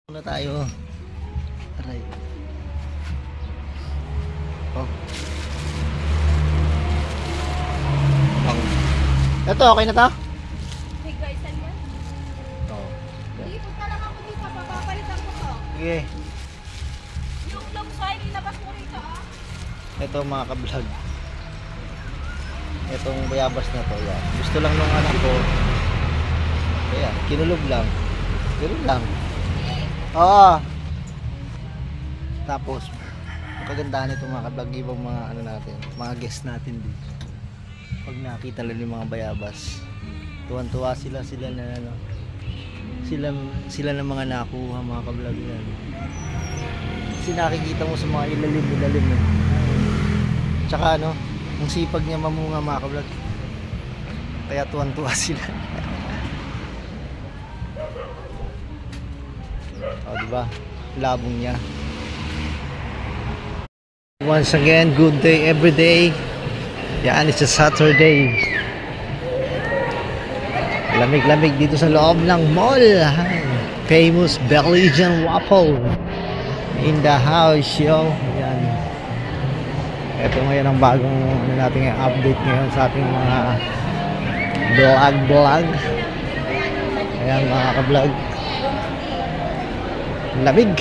Muna tayo. Aray. Oh. Bang. Ito, okay na to? Hey guys, saan yan? Oo. Hindi, punta lang ako dito. Papapalitan ko to. Sige. Yung long side, ilabas mo rito ah. Ito mga ka-vlog. Itong bayabas na to, yan. Gusto lang nung anak ko. Kaya, kinulog lang. Kinulog lang. Oo. Tapos, ang kagandahan nito mga ka-vlog, ibang mga ano natin, mga guest natin dito. Pag nakita nila yung mga bayabas, tuwan-tuwa sila na ano, sila ng mga nakuha mga ka-vlog yan. Kasi nakikita mo sa mga ilalim eh. Tsaka ano, ang sipag niya mamunga mga ka-vlog. Kaya tuwan-tuwa sila. O diba? Labong niya. Once again, good day every day. Yan, it's a Saturday. Lamig-lamig dito sa loob ng mall. Famous Belgian waffle in the house, yo. Yan. Ito ngayon ang bagong ano natin update ngayon sa ating mga vlog. Ayan mga ka-vlog. Lamig.